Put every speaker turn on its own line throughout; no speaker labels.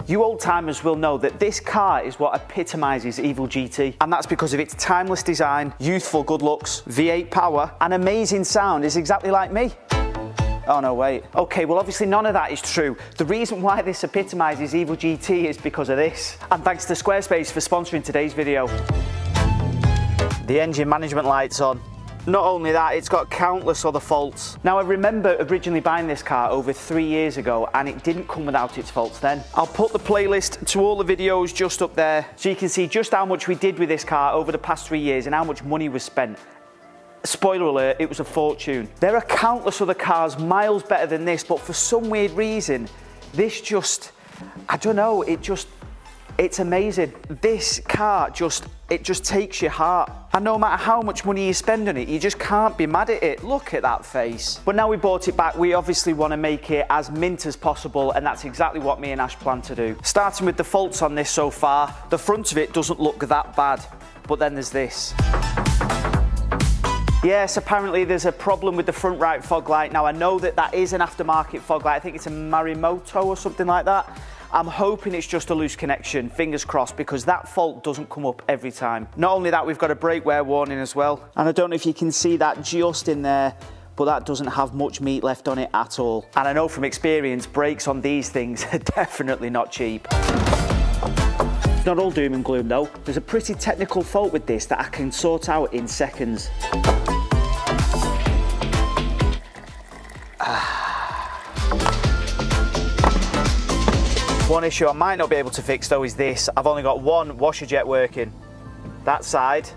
You old-timers will know that this car is what epitomises evil GT, and that's because of its timeless design, youthful good looks, V8 power, and amazing sound is exactly like me. Oh no, wait. Okay, well obviously none of that is true. The reason why this epitomises evil GT is because of this. And thanks to Squarespace for sponsoring today's video. The engine management light's on. Not only that, it's got countless other faults. Now I remember originally buying this car over 3 years ago and it didn't come without its faults then. I'll put the playlist to all the videos just up there so you can see just how much we did with this car over the past 3 years and how much money was spent. Spoiler alert, it was a fortune. There are countless other cars miles better than this, but for some weird reason, this just, I don't know, it's amazing. This car it just takes your heart. And no matter how much money you spend on it, you just can't be mad at it. Look at that face. But now we bought it back, we obviously want to make it as mint as possible, and that's exactly what me and Ash plan to do. Starting with the faults on this so far, the front of it doesn't look that bad, but then there's this. Yes, apparently there's a problem with the front right fog light. Now I know that is an aftermarket fog light. I think it's a Marimoto or something like that. I'm hoping it's just a loose connection, fingers crossed, because that fault doesn't come up every time. Not only that, we've got a brake wear warning as well. And I don't know if you can see that just in there, but that doesn't have much meat left on it at all. And I know from experience, brakes on these things are definitely not cheap. It's not all doom and gloom though. There's a pretty technical fault with this that I can sort out in seconds. One issue I might not be able to fix though is this. I've only got one washer jet working. That side,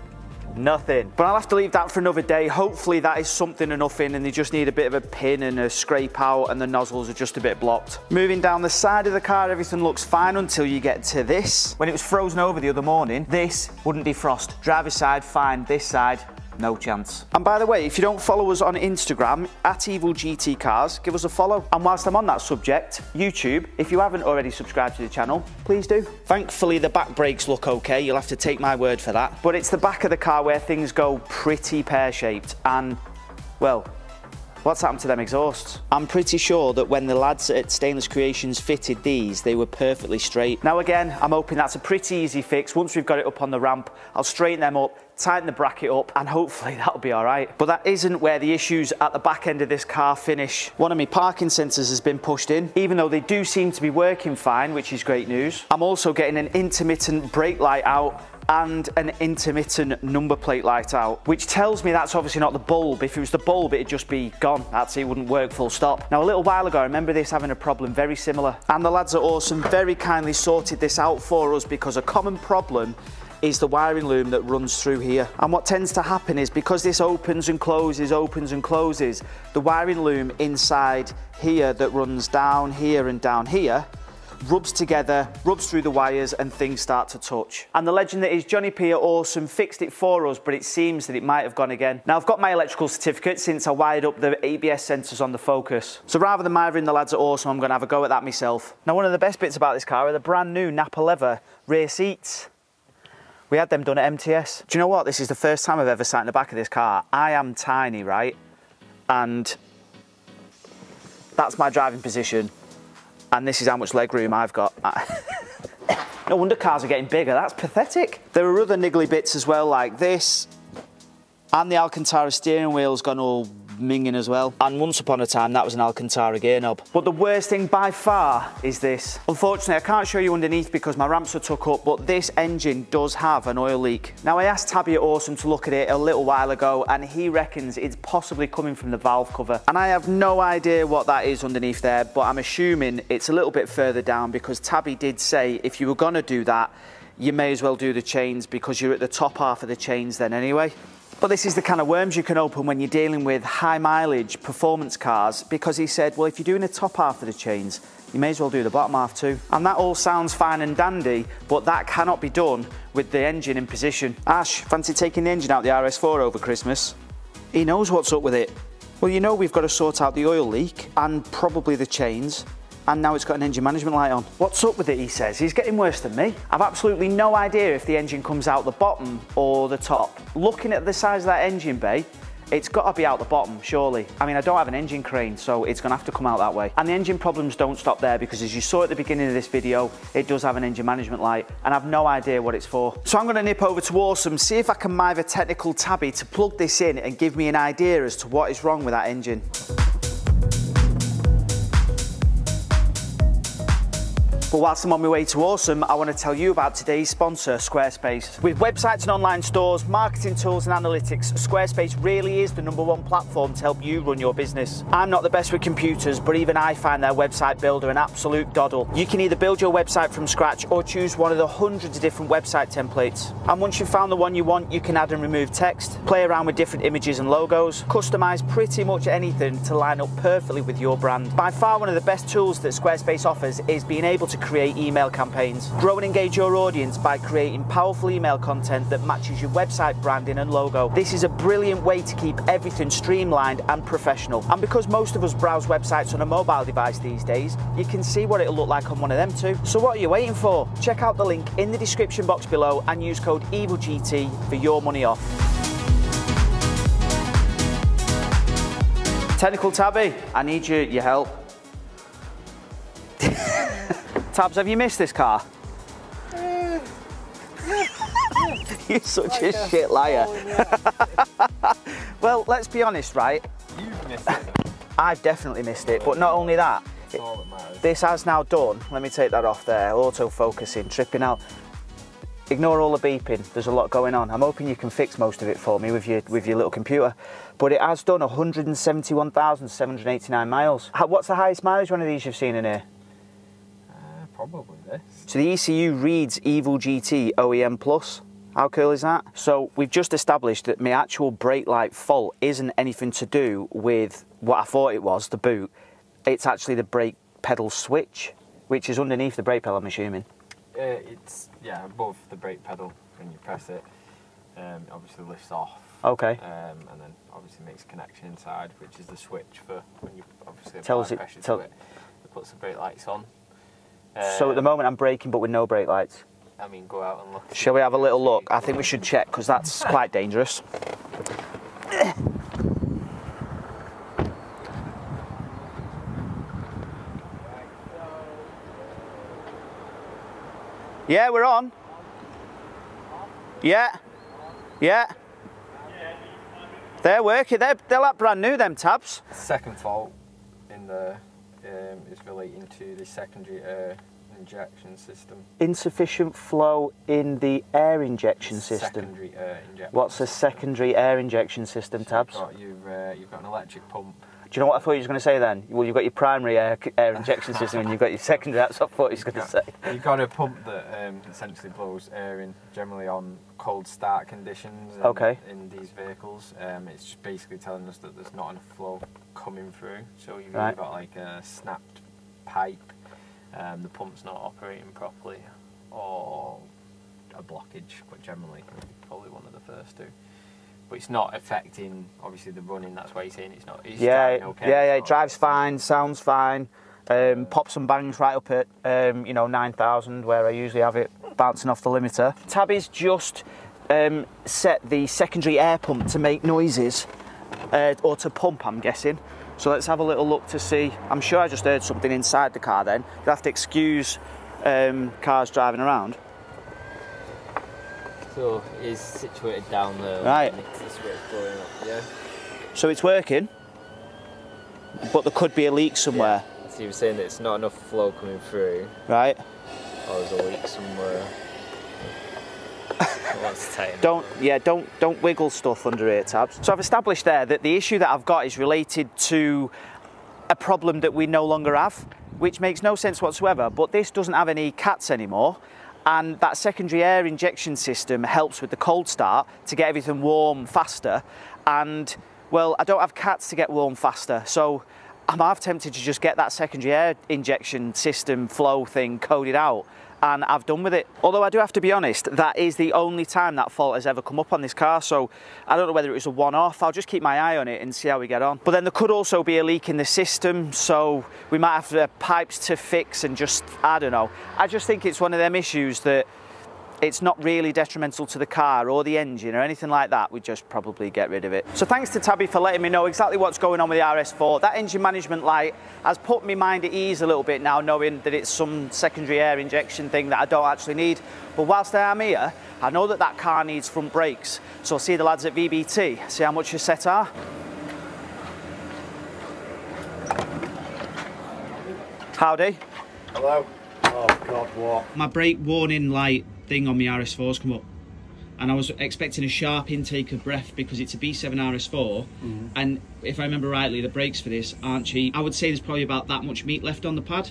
nothing. But I'll have to leave that for another day. Hopefully that is something or nothing and they just need a bit of a pin and a scrape out and the nozzles are just a bit blocked. Moving down the side of the car, everything looks fine until you get to this. When it was frozen over the other morning, this wouldn't defrost. Driver's side, fine. This side, no chance. And by the way, if you don't follow us on Instagram, @EvilGTCars, give us a follow. And whilst I'm on that subject, YouTube, if you haven't already subscribed to the channel, please do. Thankfully, the back brakes look okay. You'll have to take my word for that. But it's the back of the car where things go pretty pear-shaped. And, well, what's happened to them exhausts? I'm pretty sure that when the lads at Stainless Creations fitted these, they were perfectly straight. Now again, I'm hoping that's a pretty easy fix. Once we've got it up on the ramp, I'll straighten them up, tighten the bracket up, and hopefully that'll be all right. But that isn't where the issues at the back end of this car finish. One of my parking sensors has been pushed in, even though they do seem to be working fine, which is great news. I'm also getting an intermittent brake light out and an intermittent number plate light out, which tells me that's obviously not the bulb. If it was the bulb, it'd just be gone. That's it, wouldn't work full stop. Now, a little while ago, I remember this having a problem very similar. And the lads at Awesome very kindly sorted this out for us because a common problem is the wiring loom that runs through here. And what tends to happen is because this opens and closes, the wiring loom inside here that runs down here and down here rubs together, rubs through the wires, and things start to touch. And the legend that is Johnny P at Awesome fixed it for us, but it seems that it might have gone again. Now, I've got my electrical certificate since I wired up the ABS sensors on the Focus. So rather than mithering the lads at Awesome, I'm going to have a go at that myself. Now, one of the best bits about this car are the brand new Napa leather rear seats. We had them done at MTS. Do you know what? This is the first time I've ever sat in the back of this car. I am tiny, right? And that's my driving position. And this is how much leg room I've got. No wonder cars are getting bigger. That's pathetic. There are other niggly bits as well, like this. And the Alcantara steering wheel's gone all minging as well. And once upon a time, that was an Alcantara gear knob. But the worst thing by far is this. Unfortunately, I can't show you underneath because my ramps are tucked up, but this engine does have an oil leak. Now, I asked Tabby at Awesome to look at it a little while ago, and he reckons it's possibly coming from the valve cover. And I have no idea what that is underneath there, but I'm assuming it's a little bit further down because Tabby did say if you were gonna do that, you may as well do the chains because you're at the top half of the chains then anyway. But this is the kind of worms you can open when you're dealing with high mileage performance cars, because he said, well, if you're doing the top half of the chains, you may as well do the bottom half too. And that all sounds fine and dandy, but that cannot be done with the engine in position. Ash, fancy taking the engine out the RS4 over Christmas? He knows what's up with it. Well, you know we've got to sort out the oil leak and probably the chains. And now it's got an engine management light on. What's up with it, he says? He's getting worse than me. I've absolutely no idea if the engine comes out the bottom or the top. Looking at the size of that engine bay, It's got to be out the bottom, surely. I mean, I don't have an engine crane, so it's going to have to come out that way. And the engine problems don't stop there, because as you saw at the beginning of this video, it does have an engine management light, and I've no idea what it's for. So I'm going to nip over to Awesome, see if I can mive a technical tabby to plug this in and give me an idea as to what is wrong with that engine. But whilst I'm on my way to Awesome, I want to tell you about today's sponsor, Squarespace. With websites and online stores, marketing tools and analytics, Squarespace really is the #1 platform to help you run your business. I'm not the best with computers, but even I find their website builder an absolute doddle. You can either build your website from scratch or choose one of the hundreds of different website templates. And once you've found the one you want, you can add and remove text, play around with different images and logos, customize pretty much anything to line up perfectly with your brand. By far one of the best tools that Squarespace offers is being able to create email campaigns. Grow and engage your audience by creating powerful email content that matches your website branding and logo. This is a brilliant way to keep everything streamlined and professional. And because most of us browse websites on a mobile device these days, you can see what it'll look like on one of them too. So what are you waiting for? Check out the link in the description box below and use code EvilGT for your money off. Technical Tabby, I need your help. Tabs, have you missed this car? You're such a shit liar. Well, let's be honest, right?
You've missed it.
I've definitely missed it, but not only that, this has now done, let me take that off there, auto-focusing, tripping out. Ignore all the beeping, there's a lot going on. I'm hoping you can fix most of it for me with your little computer. But it has done 171,789 miles. What's the highest mileage one of these you've seen in here?
Probably this.
So the ECU reads Evil GT OEM Plus. How cool is that? So we've just established that my actual brake light fault isn't anything to do with what I thought it was, the boot. It's actually the brake pedal switch, which is underneath the brake pedal, I'm assuming.
It's, yeah, above the brake pedal when you press it. It obviously lifts off.
Okay.
And then obviously makes a connection inside, which is the switch for when you obviously
Tell
apply pressure to it. It puts the brake lights on.
So at the moment I'm braking but with no brake lights.
I mean, go out and look.
Shall we have a little look? I think we should check, because that's quite dangerous. Yeah, we're on. Yeah. Yeah. They're working. They're like brand new, them tabs.
Second fault in the is relating to the secondary air injection system.
Insufficient flow in the air injection system.
Secondary air injection.
What's a secondary air injection system, tabs?
You've got an electric pump.
Do you know what I thought you was going to say then? Well, you've got your primary air injection system and you've got your secondary. That's what I thought you was going to say.
You've got a pump that essentially blows air in, generally on cold start conditions in these vehicles. It's just basically telling us that there's not enough flow coming through. So you've either got like a snapped pipe, the pump's not operating properly, or a blockage, quite generally. Probably one of the first two. But it's not affecting, obviously, the running. That's why you're saying it's not. It's driving okay.
Yeah, it drives fine, sounds fine. Pops and bangs right up at 9,000, where I usually have it bouncing off the limiter. Tabby's just set the secondary air pump to make noises, or to pump, I'm guessing. So let's have a little look to see. I'm sure I just heard something inside the car then. You'll have to excuse cars driving around.
So it's situated down there.
Right.
This way it's going up, yeah.
So it's working, but there could be a leak somewhere.
Yeah. So you were saying that it's not enough flow coming through.
Right.
Or there's a leak somewhere.
Don't wiggle stuff under here, tabs. So I've established there that the issue that I've got is related to a problem that we no longer have, which makes no sense whatsoever, but this doesn't have any cats anymore. And that secondary air injection system helps with the cold start to get everything warm faster. And, well, I don't have cats to get warm faster, so I'm half tempted to just get that secondary air injection system flow thing coded out, and I've done with it. Although I do have to be honest, that is the only time that fault has ever come up on this car, so I don't know whether it was a one-off. I'll just keep my eye on it and see how we get on. But then there could also be a leak in the system, so we might have pipes to fix and just, I don't know. I just think it's one of them issues that it's not really detrimental to the car or the engine or anything like that, we'd just probably get rid of it. So thanks to Tabby for letting me know exactly what's going on with the RS4. That engine management light has put my mind at ease a little bit now, knowing that it's some secondary air injection thing that I don't actually need. But whilst I am here, I know that that car needs front brakes. So I'll see the lads at VBT, see how much your set are. Howdy.
Hello. Oh God, what?
My brake warning light thing on my RS4's come up, and I was expecting a sharp intake of breath because it's a B7 RS4, and if I remember rightly, the brakes for this aren't cheap. I would say there's probably about that much meat left on the pad.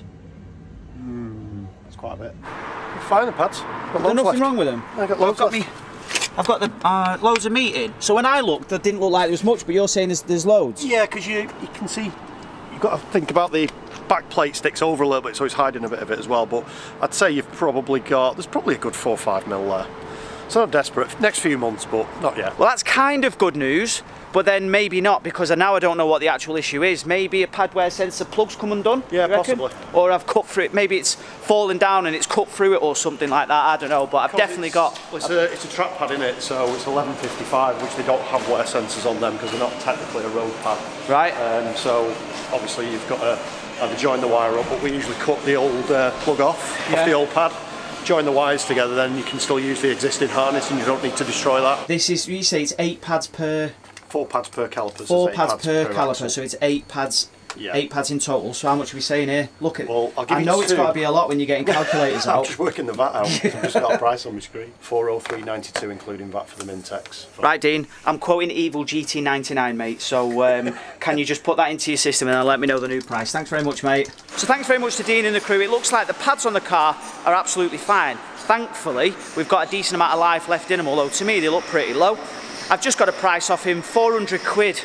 That's quite a bit. Fine, the pads.
There's nothing wrong with them.
I've got
the loads of meat in. So when I looked, there didn't look like there was much, but you're saying there's loads.
Yeah, because you can see. You've got to think about the back plate sticks over a little bit, so it's hiding a bit of it as well. But I'd say you've probably got. There's probably a good 4 or 5 mil there. It's not desperate. Next few months, but not yet.
Well, that's kind of good news, but then maybe not, because now I don't know what the actual issue is. Maybe a pad wear sensor plug's come undone.
Yeah, possibly.
Or I've cut through it. Maybe it's fallen down and it's cut through it or something like that. I don't know, but I've definitely got.
It's a track pad in it, so it's 1155, which they don't have wear sensors on them because they're not technically a road pad.
Right.
So obviously you've got to either join the wire up, but we usually cut the old plug off the old pad. Join the wires together, then you can still use the existing harness and you don't need to destroy that.
This is, you say it's 8 pads per...
4 pads per caliper.
4 pads per caliper, axle. So it's 8 pads.
Yeah.
8 pads in total. So how much are we saying here? Look at.
Well,
I know it's got to be a lot when you're getting calculators out.
I'm just working the VAT out. I've just got a price on my screen. 403.92 including VAT for the Mintex.
Right, Dean. I'm quoting Evil GT99, mate. So can you just put that into your system and then let me know the new price? Thanks very much, mate. So thanks very much to Dean and the crew. It looks like the pads on the car are absolutely fine. Thankfully, we've got a decent amount of life left in them, although to me they look pretty low. I've just got a price off him, 400 quid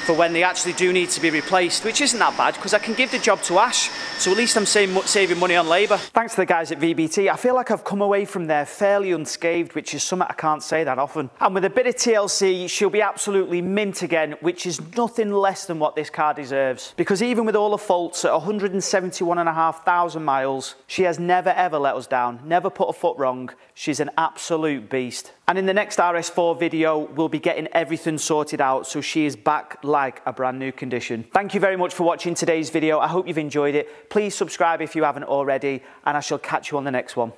for when they actually do need to be replaced, which isn't that bad because I can give the job to Ash, so at least I'm saving money on labour. Thanks to the guys at VBT. I feel like I've come away from there fairly unscathed, which is something I can't say that often. And with a bit of TLC, she'll be absolutely mint again, which is nothing less than what this car deserves. Because even with all the faults at 171,500 miles, she has never ever let us down, never put a foot wrong. She's an absolute beast. And in the next RS4 video, we'll be getting everything sorted out, so she is back like a brand new condition. Thank you very much for watching today's video. I hope you've enjoyed it. Please subscribe if you haven't already, and I shall catch you on the next one.